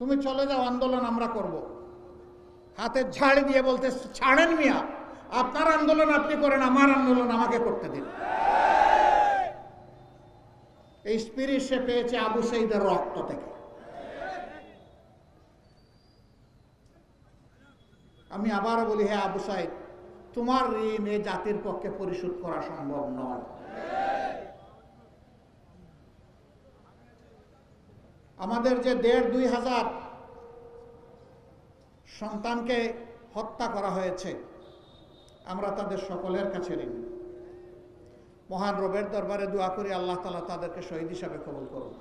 তুমি চলে যাও, আন্দোলন আমরা করব। হাতে ঝাড় দিয়ে বলতে, ছাড়েন মিয়া, আপনার আন্দোলন আপনি করেন, আমার আন্দোলন আমাকে করতে দিন। এই স্পিরিট সে পেয়েছে আবু সাইদের রক্ত থেকে। আমি আবারও বলি, হে আবু সাইদ, তোমার ঋণ এই জাতির পক্ষে পরিশোধ করা সম্ভব নয়। আমাদের যে ১,৫-২ হাজার সন্তানকে হত্যা করা হয়েছে, আমরা তাদের সকলের কাছে ঋণী। মহান রবের দরবারে দোয়া করি, আল্লাহ তাআলা তাদেরকে শহীদ হিসাবে কবুল করুন।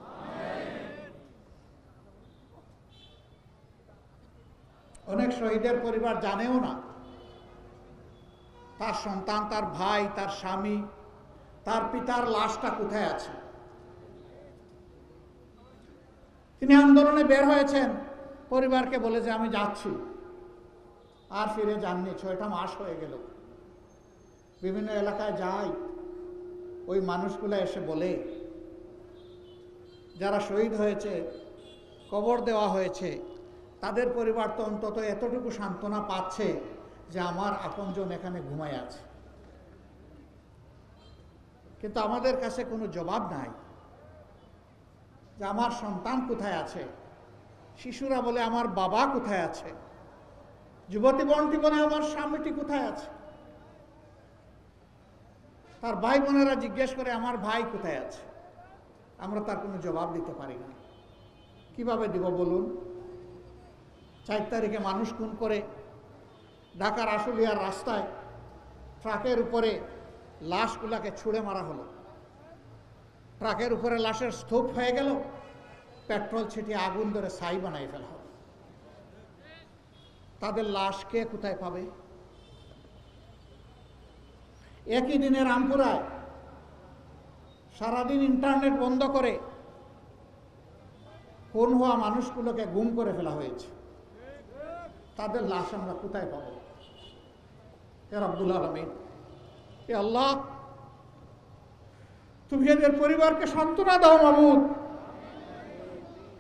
অনেক শহীদের পরিবার জানেও না তার সন্তান, তার ভাই, তার স্বামী, তার পিতার লাশটা কোথায় আছে। তিনি আন্দোলনে বের হয়েছেন, পরিবারকে বলে যে আমি যাচ্ছি, আর ফিরে যাননি। ৬টা মাস হয়ে গেল। বিভিন্ন এলাকায় যাই, ওই মানুষগুলো এসে বলে, যারা শহীদ হয়েছে, কবর দেওয়া হয়েছে, তাদের পরিবার তো অন্তত এতটুকু সান্ত্বনা পাচ্ছে যে আমার আপনজন এখানে ঘুমায় আছে। কিন্তু আমাদের কাছে কোনো জবাব নাই যে আমার সন্তান কোথায় আছে। শিশুরা বলে আমার বাবা কোথায় আছে, যুবতী বোনটি বলে আমার স্বামীটি কোথায় আছে, তার ভাই বোনেরা জিজ্ঞেস করে আমার ভাই কোথায় আছে। আমরা তার কোনো জবাব দিতে পারি না। কিভাবে দিব বলুন? ৪ তারিখে মানুষ খুন করে ঢাকার আশুলিয়ার রাস্তায় ট্রাকের উপরে লাশগুলাকে ছুঁড়ে মারা হলো। ট্রাকের উপরে লাশের স্তূপ হয়ে গেল, পেট্রোল ছিটিয়ে আগুন ধরে ছাই বানাই ফেলা হবে। তাদের লাশ কে কোথায় পাবে? একই দিনে রামপুরায় সারাদিন ইন্টারনেট বন্ধ করে খুন হওয়া মানুষগুলোকে গুম করে ফেলা হয়েছে। তাদের লাশ আমরা কোথায় পাবো? হে রব্বুল আলামিন, হে আল্লাহ, তুমি এদের পরিবারকে সান্ত্বনা দাও মাবুদ।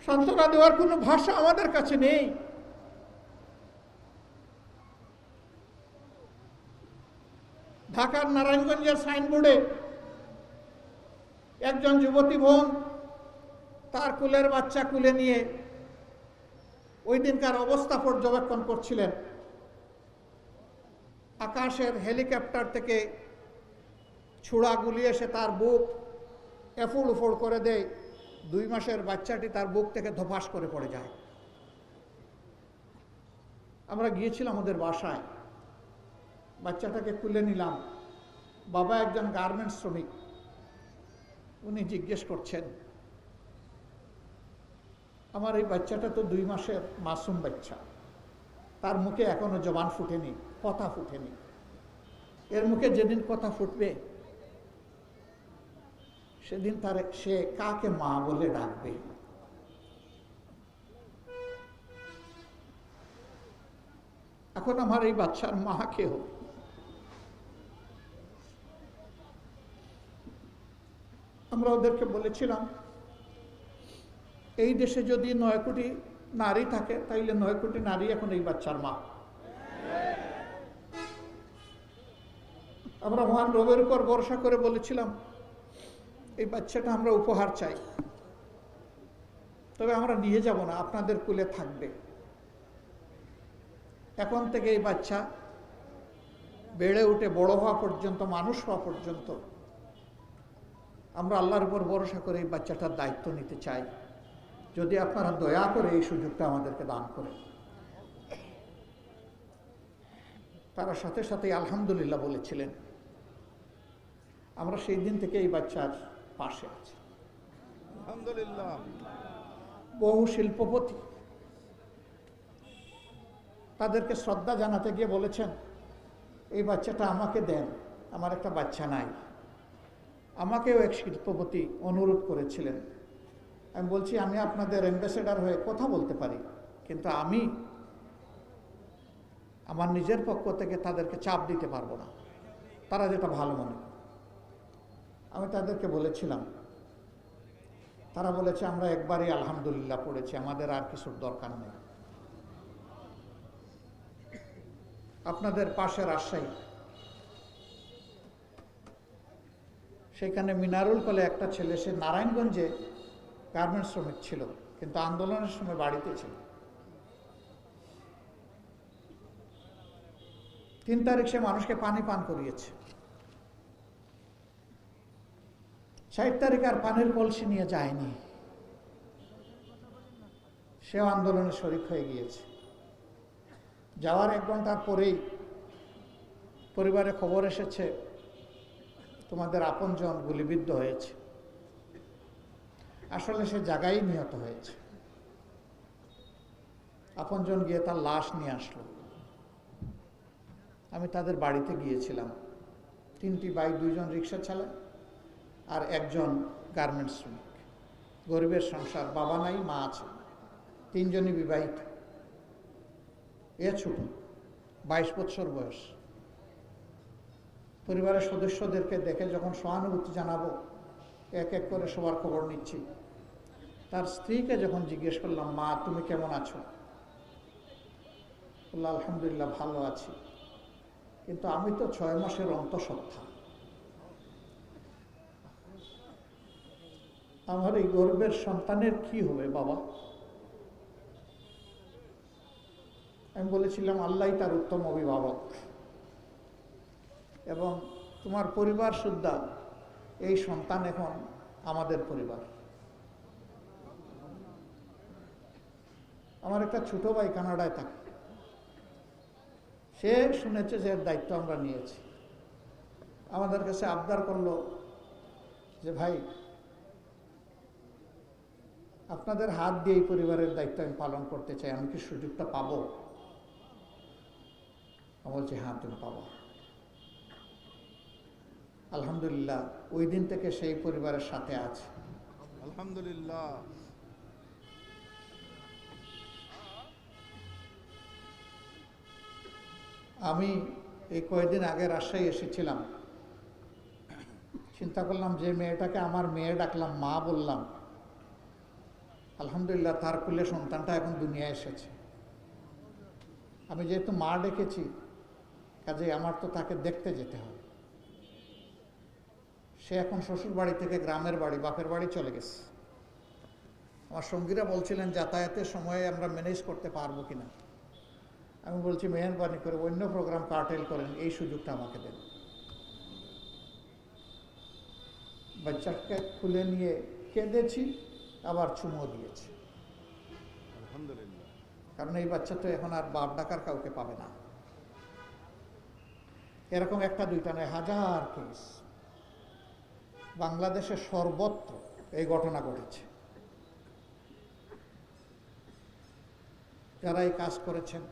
সান্ত্বনা দেওয়ার কোনো ভাষা আমাদের কাছে নেই। ঢাকার নারায়ণগঞ্জের সাইনবোর্ডে একজন যুবতী বোন তার কুলের বাচ্চা কুলে নিয়ে ওই দিনকার অবস্থা পর্যবেক্ষণ করছিলেন। আকাশের হেলিকপ্টার থেকে ছোড়া গুলি এসে তার বুক এফুড় উফুড় করে দেয়। 2 মাসের বাচ্চাটি তার বুক থেকে ধপাস করে পড়ে যায়। আমরা গিয়েছিলাম ওদের বাসায়, বাচ্চাটাকে তুলে নিলাম। বাবা একজন গার্মেন্টস শ্রমিক, উনি জিজ্ঞেস করছেন, আমার এই বাচ্চাটা তো 2 মাসের মাসুম বাচ্চা, তার মুখে এখনো জবান ফুটেনি, কথা ফুটেনি। এর মুখে যেদিন কথা ফুটবে সেদিন সে কাকে মা বলে ডাকবে? এখন আমার এই বাচ্চার মা কে হবে? আমরা ওদেরকে বলেছিলাম, এই দেশে যদি 9 কোটি নারী থাকে, তাইলে 9 কোটি নারী এখন এই বাচ্চার মা। আমরা মহান রবের উপর ভরসা করে বলেছিলাম, এই বাচ্চাটা আমরা উপহার চাই, তবে আমরা নিয়ে যাব না, আপনাদের কুলে থাকবে। এখন থেকে এই বাচ্চা বেড়ে উঠে বড় হওয়া পর্যন্ত, মানুষ হওয়া পর্যন্ত আমরা আল্লাহর উপর ভরসা করে এই বাচ্চাটার দায়িত্ব নিতে চাই। যদি আপনারা দয়া করে এই সুযোগটা আমাদেরকে দান করেন। তারা সাথে সাথে আলহামদুলিল্লাহ বলেছিলেন। আমরা সেই দিন থেকে এই বাচ্চার পাশে আছি আলহামদুলিল্লাহ। বহু শিল্পপতি তাদেরকে শ্রদ্ধা জানাতে গিয়ে বলেছেন, এই বাচ্চাটা আমাকে দেন, আমার একটা বাচ্চা নাই। আমাকেও এক শিল্পপতি অনুরোধ করেছিলেন। আমি বলছি, আমি আপনাদের অ্যাম্বাসেডার হয়ে কথা বলতে পারি, কিন্তু আমি আমার নিজের পক্ষ থেকে তাদেরকে চাপ দিতে পারবো না, তারা যেটা ভালো মনে করে। আমি তাদেরকে বলেছিলাম, তারা বলেছে আমরা একবারই আলহামদুলিল্লাহ পড়েছি, আমাদের আর কিছুর দরকার নেই। আপনাদের পাশে রাজশাহী, সেখানে মিনারুল বলে একটা ছেলে, সে নারায়ণগঞ্জে গার্মেন্টস শ্রমিক ছিল, কিন্তু আন্দোলনের সময় বাড়িতে ছিল। 3 তারিখ সে মানুষকে পানি পান করিয়েছে। 60 তারিখ আর পানির কলসি নিয়ে যায়নি, সেও আন্দোলনে শরিক হয়ে গিয়েছে। যাওয়ার 1 ঘন্টার পরেই পরিবারে খবর এসেছে তোমাদের আপনজন গুলিবিদ্ধ হয়েছে। আসলে সে জায়গায় নিহত হয়েছে। আপনজন গিয়ে তার লাশ নিয়ে আসলো। আমি তাদের বাড়িতে গিয়েছিলাম। 3টি বাইক, 2 জন রিক্সা চালায় আর 1 জন গার্মেন্টস শ্রমিক। গরিবের সংসার, বাবা নাই, মা আছে, 3 জনই বিবাহিত। এ ছোট, 22 বছর বয়স। পরিবারের সদস্যদেরকে দেখে যখন সহানুভূতি জানাবো, এক এক করে সবার খবর নিচ্ছি। তার স্ত্রীকে যখন জিজ্ঞেস করলাম, মা তুমি কেমন আছো? বলল আলহামদুলিল্লাহ ভালো আছি, কিন্তু আমি তো 6 মাসের অন্তঃসত্ত্বা। আমার এই গর্বের সন্তানের কি হবে বাবা? আমি বলেছিলাম আল্লাহই তার উত্তম অভিভাবক, এবং তোমার পরিবার সুদ্ধা এই সন্তান এখন আমাদের পরিবার। আমার একটা ছোট ভাই কানাডায় থাকে, সে শুনেছে যে এর দায়িত্ব আমরা নিয়েছি। আমাদের কাছে আবদার করলো যে ভাই আপনাদের হাত দিয়ে এই পরিবারের দায়িত্ব আমি পালন করতে চাই, আমি কি সুযোগটা পাবো? আমি বলছি হ্যাঁ তুমি পাবো। আলহামদুলিল্লাহ ওই দিন থেকে সেই পরিবারের সাথে আছে। আলহামদুলিল্লাহ। আমি এই কয়েকদিন আগে রাজশাহী এসেছিলাম। চিন্তা করলাম যে মেয়েটাকে আমার মেয়ে ডাকলাম, মা বললাম, আলহামদুলিল্লাহ তার কোলে সন্তানটা এখন দুনিয়ায় এসেছে। আমি যেহেতু মা ডেকেছি, কাজে আমার তো তাকে দেখতে যেতে হবে। সে এখন শ্বশুর বাড়ি থেকে গ্রামের বাড়ি, বাপের বাড়ি চলে গেছে। আমার সঙ্গীরা বলছিলেন যাতায়াতের সময়ে আমরা ম্যানেজ করতে পারবো কিনা। আমি বলছি মেহরবানি করে অন্য প্রোগ্রাম কার্টেল করেন, এই সুযোগটা আমাকে দেন। বাচ্চাকে খুলে নিয়ে কেঁদেছি, আবার চুমো দিয়েছি। আলহামদুলিল্লাহ। কারণ এই বাচ্চা তো এখন আর বাপ ডাকার কাউকে পাবে না। এরকম 1-2টা নয়, হাজার কেস বাংলাদেশের সর্বত্র এই ঘটনা ঘটেছে। যারা এই কাজ করেছেন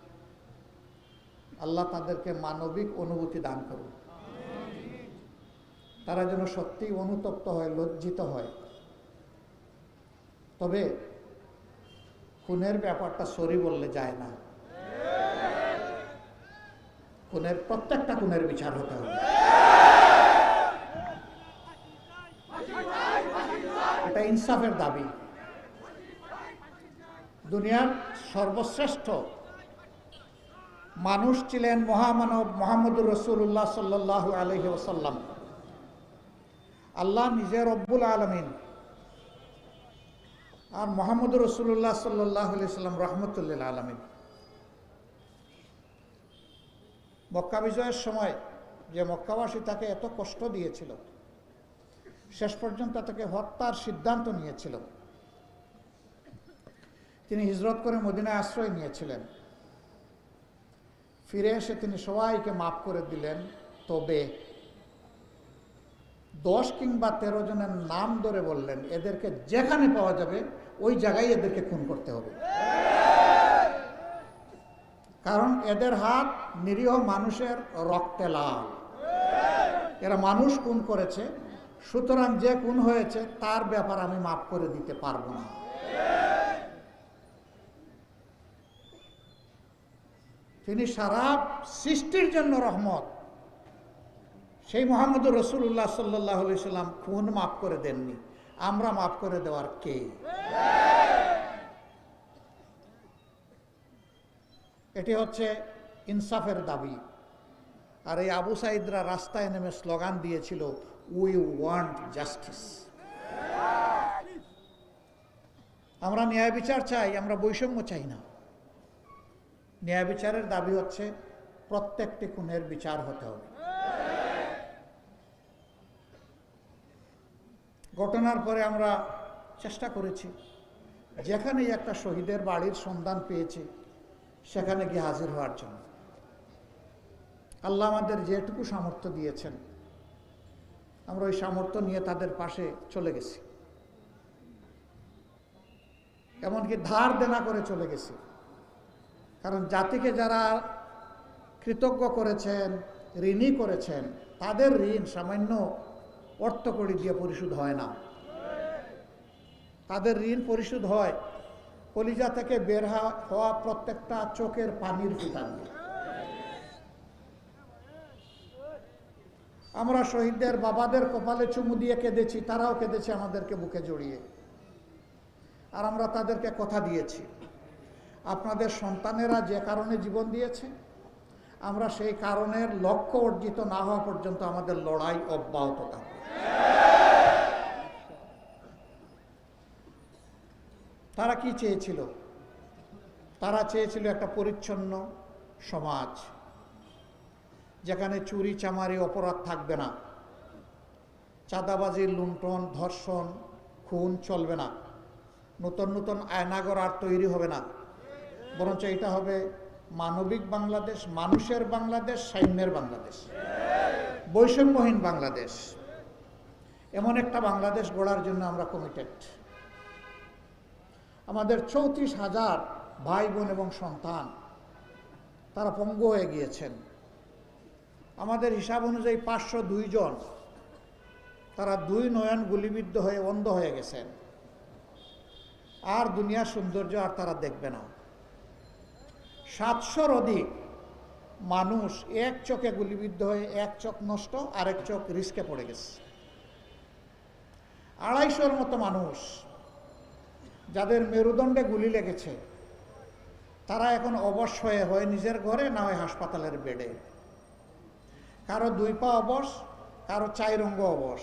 আল্লাহ তাদেরকে মানবিক অনুভূতি দান করুন। তারা যেন সত্যিই অনুতপ্ত হয়, লজ্জিত হয়। তবে খুনের ব্যাপারটা সরি বললে যায় না। প্রত্যেকটা খুনের বিচার হতে হবে। এটা ইনসাফের দাবি। দুনিয়ার সর্বশ্রেষ্ঠ মানুষ ছিলেন মহামানব মুহাম্মদুর রাসূলুল্লাহ সাল্লাল্লাহু আলাইহি ওয়াসাল্লাম। আল্লাহ নিজে রব্বুল আলামিন, আর মুহাম্মদুর রাসূলুল্লাহ সাল্লাল্লাহু আলাইহি ওয়াসাল্লাম রাহমাতুল লিল আলামিন। মক্কা বিজয়ের সময় যে মক্কাবাসী তাকে এত কষ্ট দিয়েছিল, শেষ পর্যন্ত তাকে হত্যার সিদ্ধান্ত নিয়েছিল। তিনি হিজরত করে মদিনায় আশ্রয় নিয়েছিলেন। ফিরে এসে তিনি সবাইকে মাফ করে দিলেন। তবে 10 কিংবা 13 জনের নাম ধরে বললেন, এদেরকে যেখানে পাওয়া যাবে ওই জায়গায় এদেরকে খুন করতে হবে। কারণ এদের হাত নিরীহ মানুষের রক্তে লাল। এরা মানুষ খুন করেছে, সুতরাং যে খুন হয়েছে তার ব্যাপার আমি মাফ করে দিতে পারবো না। তিনি সারা সৃষ্টির জন্য রহমত। সেই মুহাম্মদুর রাসূলুল্লাহ সাল্লাল্লাহু আলাইহি সাল্লাম খুন মাফ করে দেননি, আমরা মাফ করে দেওয়ার কে? এটি হচ্ছে ইনসাফের দাবি। আর এই আবু সাইদরা রাস্তায় নেমে স্লোগান দিয়েছিল, উই ওয়ান্ট জাস্টিস। আমরা ন্যায় বিচার চাই, আমরা বৈষম্য চাই না। ন্যায় বিচারের দাবি হচ্ছে প্রত্যেকটি খুনের বিচার হতে হবে। ঘটনার পরে আমরা চেষ্টা করেছি, যেখানেই একটা শহীদের বাড়ির সন্ধান পেয়েছি সেখানে গিয়ে হাজির হওয়ার জন্য। আল্লাহ আমাদের যেটুকু সামর্থ্য দিয়েছেন আমরা ওই সামর্থ্য নিয়ে তাদের পাশে চলে গেছি, এমনকি ধার দেনা করে চলে গেছি। কারণ জাতিকে যারা কৃতজ্ঞ করেছেন, ঋণী করেছেন, তাদের ঋণ সামান্য অর্থকড়ি দিয়ে পরিশোধ হয় না। তাদের ঋণ পরিশোধ হয় কলিজা থেকে বের হওয়া প্রত্যেকটা চোখের পানির ফোঁটা দিয়ে। আমরা শহীদদের বাবাদের কপালে চুমু দিয়ে কেঁদেছি, তারাও কেঁদেছে আমাদেরকে বুকে জড়িয়ে। আর আমরা তাদেরকে কথা দিয়েছি, আপনাদের সন্তানেরা যে কারণে জীবন দিয়েছে আমরা সেই কারণের লক্ষ্য অর্জিত না হওয়া পর্যন্ত আমাদের লড়াই অব্যাহত থাকবে। তারা কি চেয়েছিল? তারা চেয়েছিল একটা পরিচ্ছন্ন সমাজ, যেখানে চুরি চামারি অপরাধ থাকবে না, চাঁদাবাজি, লুণ্ঠন, ধর্ষণ, খুন চলবে না, নতুন নতুন আয়নাগর আর তৈরি হবে না, বরঞ্চ এটা হবে মানবিক বাংলাদেশ, মানুষের বাংলাদেশ, সাম্যের বাংলাদেশ, বৈষম্যহীন বাংলাদেশ। এমন একটা বাংলাদেশ গড়ার জন্য আমরা কমিটেড। আমাদের 34,000 ভাই বোন এবং সন্তান তারা পঙ্গু হয়ে গিয়েছেন। আমাদের হিসাব অনুযায়ী 502 জন তারা 2 নয়ন গুলিবিদ্ধ হয়ে অন্ধ হয়ে গেছেন। আর দুনিয়ার সৌন্দর্য আর তারা দেখবে না। 700-র অধিক মানুষ এক চোখে গুলিবিদ্ধ হয়ে এক চোখ নষ্ট, আরেক চোখ রিস্কে পড়ে গেছে। 250-র মতো মানুষ যাদের মেরুদণ্ডে গুলি লেগেছে তারা এখন অবশ হয়ে নিজের ঘরে, না হয় হাসপাতালের বেডে। কারো 2 পা অবশ, কারো 4 অঙ্গ অবশ।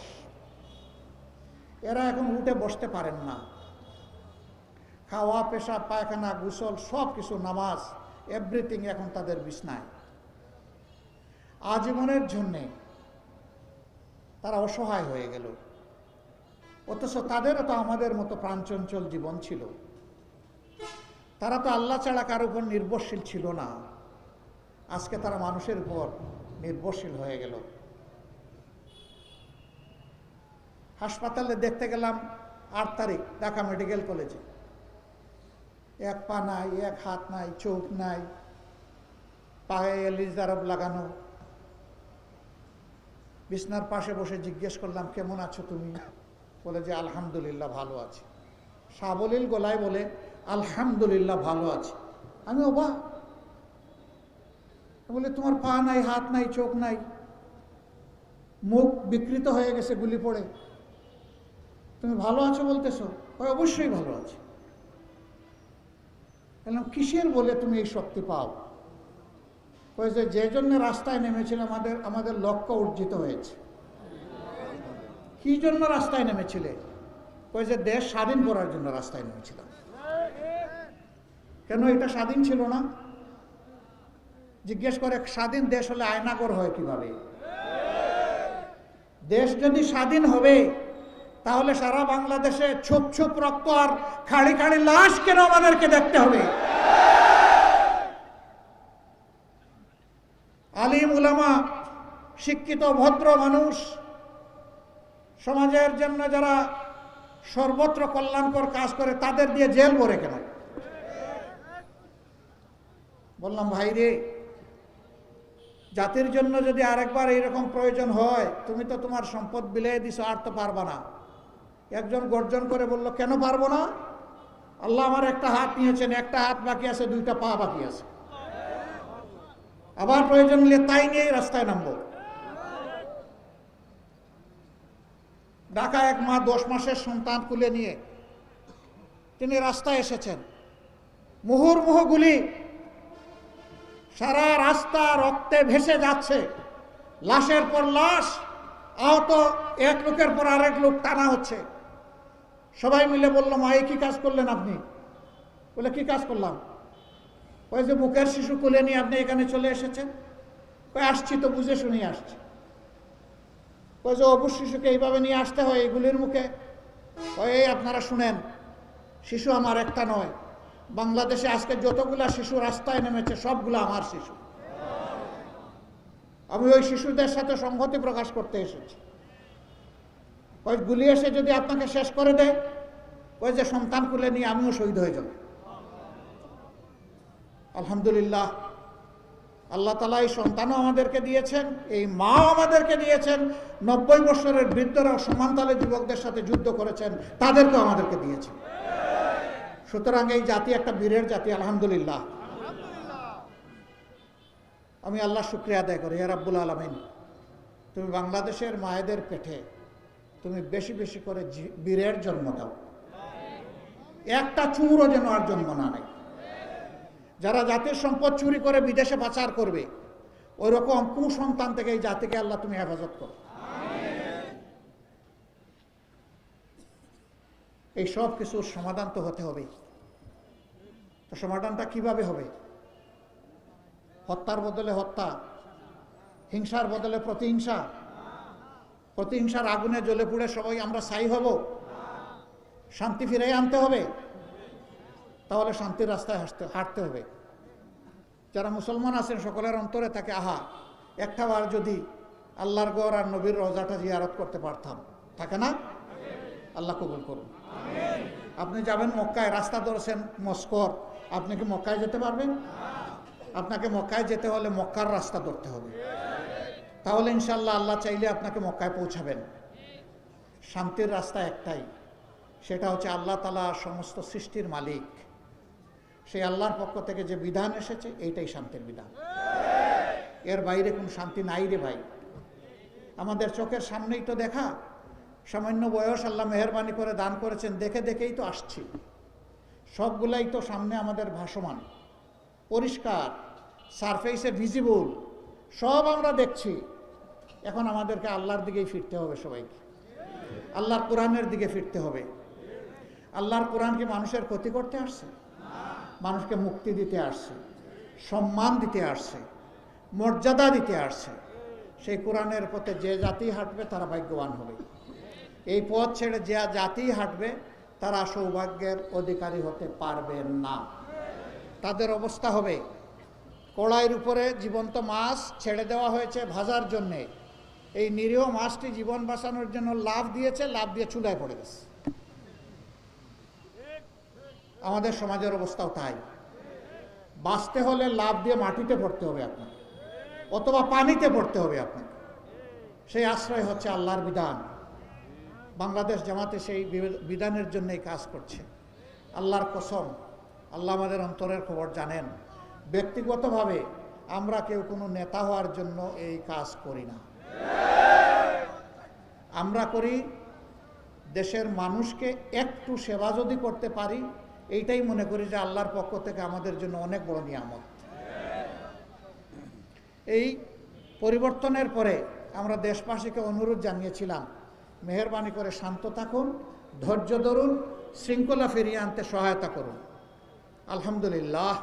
এরা এখন উঠে বসতে পারেন না। খাওয়া, পেশাব, পায়খানা, গোসল সব কিছু, নামাজ, এভরিথিং এখন তাদের বিছনায়। আজীবনের জন্যে তারা অসহায় হয়ে গেল। অথচ তাদেরও তো আমাদের মতো প্রাণচঞ্চল জীবন ছিল। তারা তো আল্লাহ ছাড়া কারোর উপর নির্ভরশীল ছিল না। আজকে তারা মানুষের উপর নির্ভরশীল হয়ে গেল। হাসপাতালে দেখতে গেলাম 8 তারিখ ঢাকা মেডিকেল কলেজে। 1 পা নাই, 1 হাত নাই, চোখ নাই, পায়ে এলিজারব লাগানো। বিছনার পাশে বসে জিজ্ঞেস করলাম, কেমন আছো তুমি? বলে যে আলহামদুলিল্লাহ ভালো আছি। সাবলীল গলায় বলে আলহামদুলিল্লাহ ভালো আছি। আমি অবাক, বলে তোমার পা নাই, হাত নাই, চোখ নাই, মুখ বিকৃত হয়ে গেছে গুলি পড়ে, তুমি ভালো আছো বলতেছো? অবশ্যই ভালো আছি। বললাম কিসের বলে তুমি এই শক্তি পাও? যে জন্য রাস্তায় নেমেছিল আমাদের লক্ষ্য অর্জিত হয়েছে। কি জন্য রাস্তায় নেমেছিলে? যে দেশ স্বাধীন করার জন্য রাস্তায় নেমেছিলাম। কেন এটা স্বাধীন ছিল না? জিজ্ঞেস করে, স্বাধীন দেশ হলে আয়নাগর হয় কিভাবে? দেশ যদি স্বাধীন হবে তাহলে সারা বাংলাদেশে ছোপ ছোপ রক্ত আর খাড়ি খাড়ি লাশ কেন আমাদেরকে দেখতে হবে? আলিম উলামা, শিক্ষিত ভদ্র মানুষ, সমাজের জন্য যারা সর্বত্র কল্যাণকর কাজ করে তাদের দিয়ে জেল ভরে কেন? বললাম ভাই রে, জাতির জন্য যদি আরেকবার এইরকম প্রয়োজন হয়, তুমি তো তোমার সম্পদ বিলিয়ে দিছো, আর তো পারবা না। একজন গর্জন করে বলল, কেন পারবো না? আল্লাহ আমার একটা হাত নিয়েছেন, একটা হাত বাকি আছে, 2টা পা বাকি আছে। আবার প্রয়োজন নিলে তাই নিয়েই রাস্তায় নামবো। ঢাকায় এক মা 10 মাসের সন্তান কুলে নিয়ে তিনি রাস্তায় এসেছেন। মুহুর্মুহু গুলি, সারা রাস্তা রক্তে ভেসে যাচ্ছে, লাশের পর লাশ, আহত এক লোকের পর আরেক লোক টানা হচ্ছে। সবাই মিলে বলল, মা এই কি কাজ করলেন আপনি? বলে, কি কাজ করলাম? ওই যে বুকের শিশু কোলে নিয়ে আপনি এখানে চলে এসেছেন। কই, আসছি তো, বুঝে শুনে আসছি। ওই যে অবুজ শিশুকে এইভাবে নিয়ে আসতে হয় এগুলির মুখে। ওই আপনারা শুনেন, শিশু আমার একটা নয়, বাংলাদেশে আজকে যতগুলা শিশু রাস্তায় নেমেছে সবগুলো আমার শিশু। আমি ওই শিশুদের সাথে সংহতি প্রকাশ করতে এসেছি। ওই গুলি এসে যদি আপনাকে শেষ করে দেয়, ওই যে সন্তান কুলে নিয়ে আমিও শহীদ হয়ে যাব। আলহামদুলিল্লাহ, আল্লাহ তাআলা এই সন্তানও আমাদেরকে দিয়েছেন, এই মাও আমাদেরকে দিয়েছেন। 90 বছরের বৃদ্ধরাও সমানতালে যুবকদের সাথে যুদ্ধ করেছেন, তাদেরকেও আমাদেরকে দিয়েছেন। সুতরাং এই জাতি একটা বীরের জাতি, আলহামদুলিল্লাহ। আমি আল্লাহ শুকরিয়া আদায় করি, হে রাব্বুল আলামিন, তুমি বাংলাদেশের মায়েদের পেটে তুমি বেশি বেশি করে বীরের জন্ম দাও, একটা চুরও যেন আর জন্ম না নেয়। যারা জাতির সম্পদ চুরি করে বিদেশে পাচার করবে, ওই রকম কুসন্তান থেকে এই জাতিকে আল্লাহ তুমি হেফাজত করো। এই সব কিছুর সমাধান তো হতে হবে। তো সমাধানটা কিভাবে হবে? হত্যার বদলে হত্যা, হিংসার বদলে প্রতিহিংসা, প্রতিহিংসার আগুনে জ্বলে পুড়ে সবাই আমরা ছাই হব? শান্তি ফিরিয়ে আনতে হবে। তাহলে শান্তির রাস্তায় হাঁটতে হবে। যারা মুসলমান আছেন সকলের অন্তরে থাকে, আহা, একটা বার যদি আল্লাহর গড় আর নবীর রওজাটা জিয়ারত করতে পারতাম, থাকে না? আল্লাহ কবুল করুন। আপনি যাবেন মক্কায়, রাস্তা ধরেছেন মস্কর, আপনি কি মক্কায় যেতে পারবেন? আপনাকে মক্কায় যেতে হলে মক্কার রাস্তা ধরতে হবে। তাহলে ইনশাল্লাহ আল্লাহ চাইলে আপনাকে মক্কায় পৌঁছাবেন। শান্তির রাস্তা একটাই, সেটা হচ্ছে আল্লাহ তাআলা সমস্ত সৃষ্টির মালিক। সেই আল্লাহর পক্ষ থেকে যে বিধান এসেছে, এইটাই শান্তির বিধান। এর বাইরে কোনো শান্তি নাই রে ভাই। আমাদের চোখের সামনেই তো দেখা, সামান্য বয়স আল্লাহ মেহেরবানি করে দান করেছেন, দেখে দেখেই তো আসছি। সবগুলাই তো সামনে আমাদের ভাসমান, পরিষ্কার, সারফেসে ভিজিবল, সব আমরা দেখছি। এখন আমাদেরকে আল্লাহর দিকেই ফিরতে হবে সবাইকে, আল্লাহর কোরআনের দিকে ফিরতে হবে। আল্লাহর কোরআন কি মানুষের ক্ষতি করতে আসছে? মানুষকে মুক্তি দিতে আসছে, সম্মান দিতে আসছে, মর্যাদা দিতে আসছে। সেই কোরআনের পথে যে জাতি হাঁটবে তারা ভাগ্যবান হবে। এই পথ ছেড়ে যে জাতি হাঁটবে তারা সৌভাগ্যের অধিকারী হতে পারবে না। তাদের অবস্থা হবে, কড়াইয়ের উপরে জীবন্ত মাছ ছেড়ে দেওয়া হয়েছে ভাজার জন্যে, এই নিরীহ মাছটি জীবন বাঁচানোর জন্য লাফ দিয়েছে, লাফ দিয়ে চুলায় পড়ে গেছে। আমাদের সমাজের অবস্থাও তাই। বাঁচতে হলে লাফ দিয়ে মাটিতে পড়তে হবে আপনাকে, অথবা পানিতে পড়তে হবে আপনাকে। সেই আশ্রয় হচ্ছে আল্লাহর বিধান। বাংলাদেশ জামাতে সেই বিধানের জন্যই কাজ করছে। আল্লাহর কসম, আল্লাহ আমাদের অন্তরের খবর জানেন। ব্যক্তিগতভাবে আমরা কেউ কোনো নেতা হওয়ার জন্য এই কাজ করি না। আমরা করি দেশের মানুষকে একটু সেবা যদি করতে পারি, এইটাই মনে করি যে আল্লাহর পক্ষ থেকে আমাদের জন্য অনেক বড় নিয়ামত। এই পরিবর্তনের পরে আমরা দেশবাসীকে অনুরোধ জানিয়েছিলাম, মেহেরবানি করে শান্ত থাকুন, ধৈর্য ধরুন, শৃঙ্খলা ফিরিয়ে আনতে সহায়তা করুন। আলহামদুলিল্লাহ,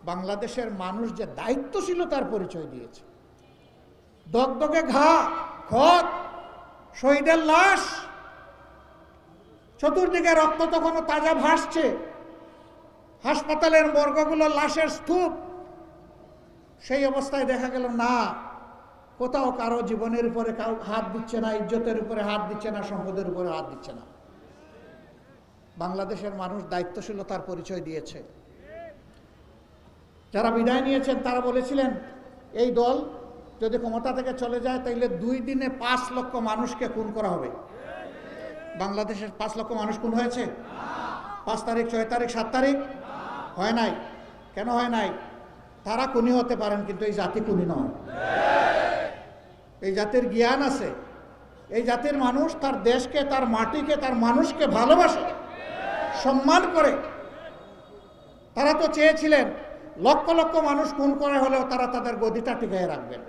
বাংলাদেশের মানুষ যে দায়িত্বশীলতার পরিচয় দিয়েছে। দগদগে ঘা, ক্ষত, শহীদের লাশ, চতুর্দিকে রক্ত তখনও তাজা ভাসছে, হাসপাতালের মর্গগুলো লাশের স্তূপ। সেই অবস্থায় দেখা গেল না, কোথাও কারো জীবনের উপরে কাউ হাত দিচ্ছে না, ইজ্জতের উপরে হাত দিচ্ছে না, সম্পদের উপরে হাত দিচ্ছে না। বাংলাদেশের মানুষ দায়িত্বশীলতার পরিচয় দিয়েছে। যারা বিদায় নিয়েছেন তারা বলেছিলেন, এই দল যদি ক্ষমতা থেকে চলে যায় তাইলে 2 দিনে 5 লক্ষ মানুষকে খুন করা হবে। বাংলাদেশের 5 লক্ষ মানুষ খুন হয়েছে? 5 তারিখ, 6 তারিখ, 7 তারিখ হয় নাই। কেন হয় নাই? তারা খুনি হতে পারেন, কিন্তু এই জাতি খুনি নয়। এই জাতির জ্ঞান আছে, এই জাতির মানুষ তার দেশকে, তার মাটিকে, তার মানুষকে ভালোবাসে, সম্মান করে। তারা তো চেয়েছিলেন লক্ষ লক্ষ মানুষ খুন করে হলেও তারা তাদের গদিটা টিকিয়ে রাখবেন।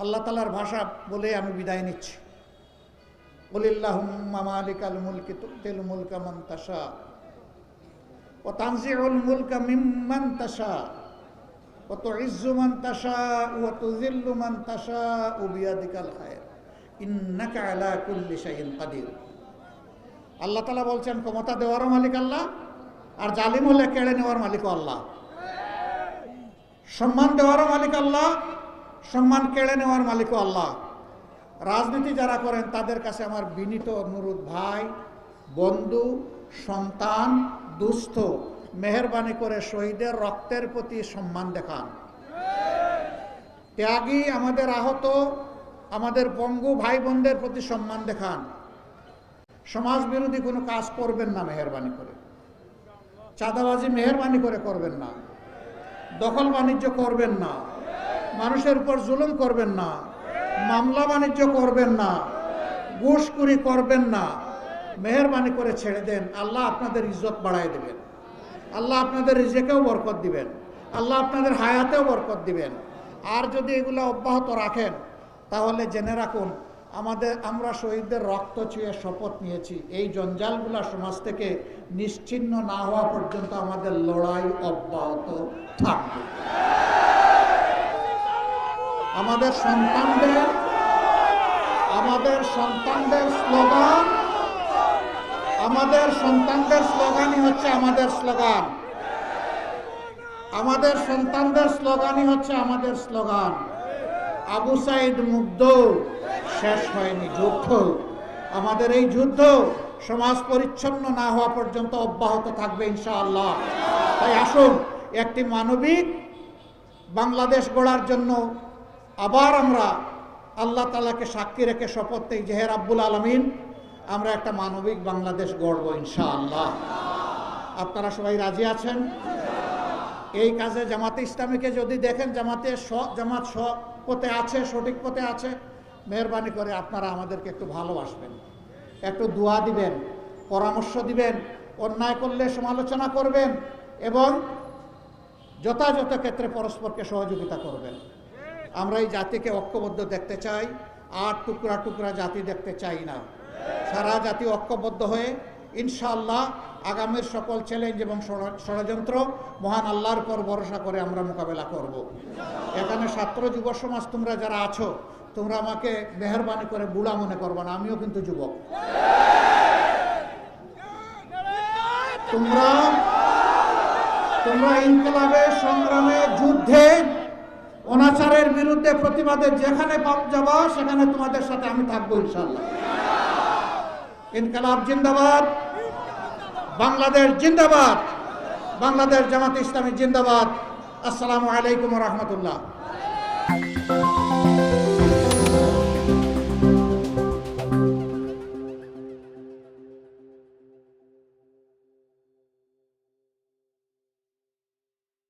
আল্লাহ তাআলার ভাষা বলে আমি বিদায় নিচ্ছি। কুলিল্লাহুম্মা মালিকাল মুলকি তুতিল মুলকা মান তাশা ওয়া তানজিউল মুলকা মিম্মান তাশা ওয়া তুইজ্জু মান তাশা ওয়া তুযিল্লু মান তাশা বিয়াদিকাল খায়র ইন্নাকা আলা কুল্লি শাইইন কাদির। আল্লাহ তাআলা বলছেন ক্ষমতা দেওয়ারও মালিক আল্লাহ, আর জালিম হলে কেড়ে নেওয়ার মালিকও আল্লাহ। সম্মান দেওয়ারও মালিক আল্লাহ, সম্মান কেড়ে নেওয়ার মালিকও আল্লাহ। রাজনীতি যারা করেন তাদের কাছে আমার বিনীত অনুরোধ, ভাই, বন্ধু, সন্তান, দুস্থ, মেহেরবানি করে শহীদের রক্তের প্রতি সম্মান দেখান। ত্যাগী, আমাদের আহত, আমাদের পঙ্গু ভাই বোনদের প্রতি সম্মান দেখান। সমাজ বিরোধী কোনো কাজ করবেন না মেহেরবানি করে। চাঁদাবাজি মেহেরবানি করে করবেন না। দখল বাণিজ্য করবেন না। মানুষের উপর জুলুম করবেন না। মামলা বাণিজ্য করবেন না। ঘুষখুরি করবেন না। মেহেরবানি করে ছেড়ে দেন। আল্লাহ আপনাদের ইজ্জত বাড়ায় দেবেন। আল্লাহ আপনাদের রিজেকেও বরকত দিবেন। আল্লাহ আপনাদের হায়াতেও বরকত দিবেন। আর যদি এগুলো অব্যাহত রাখেন তাহলে জেনে রাখুন আমরা শহীদদের রক্ত ছুঁয়ে শপথ নিয়েছি, এই জঞ্জালগুলা সমাজ থেকে নিশ্চিহ্ন না হওয়া পর্যন্ত আমাদের লড়াই অব্যাহত থাকবে। আমাদের সন্তানদের স্লোগানই হচ্ছে আমাদের স্লোগান। আমাদের সন্তানদের স্লোগানই হচ্ছে আমাদের স্লোগান। আবু সাইদ মুগ্ধ, শেষ হয়নি যুদ্ধ। আমাদের এই যুদ্ধ সমাজ পরিচ্ছন্ন না হওয়া পর্যন্ত অব্যাহত থাকবে ইনশাআল্লাহ। তাই আসুন একটি মানবিক বাংলাদেশ গড়ার জন্য আবার আমরা আল্লাহ তাআলাকে সাক্ষী রেখে শপথ নেই যে হে রাব্বুল আলামিন, আমরা একটা মানবিক বাংলাদেশ গড়ব ইনশাআল্লাহ। আপনারা সবাই রাজি আছেন? এই কাজে জামাতে ইসলামীকে যদি দেখেন জামাত পথে আছে, সঠিক পথে আছে, মেহরবানি করে আপনারা আমাদেরকে একটু ভালোবাসবেন, একটু দোয়া দিবেন, পরামর্শ দিবেন, অন্যায় করলে সমালোচনা করবেন এবং যথাযথ ক্ষেত্রে পরস্পরকে সহযোগিতা করবেন। আমরা এই জাতিকে ঐক্যবদ্ধ দেখতে চাই, আর টুকরা টুকরা জাতি দেখতে চাই না। সারা জাতি ঐক্যবদ্ধ হয়ে ইনশাআল্লাহ আগামীর সকল চ্যালেঞ্জ এবং ষড়যন্ত্র মহান আল্লাহর উপর ভরসা করে আমরা মোকাবেলা করব। এখানে ছাত্র যুব সমাজ তোমরা যারা আছো, তোমরা আমাকে মেহরবানি করে বুড়া মনে করবা না, আমিও কিন্তু যুবক। তোমরা ইনকলাবে, সংগ্রামে, যুদ্ধে, অনাচারের বিরুদ্ধে প্রতিবাদে যেখানে যাবা সেখানে তোমাদের সাথে আমি থাকবো ইনশাআল্লাহ। ইনকলাব জিন্দাবাদ, বাংলাদেশ জিন্দাবাদ, বাংলাদেশ জামাত ইসলামী জিন্দাবাদ। আসসালামু আলাইকুম ওয়া রাহমাতুল্লাহ।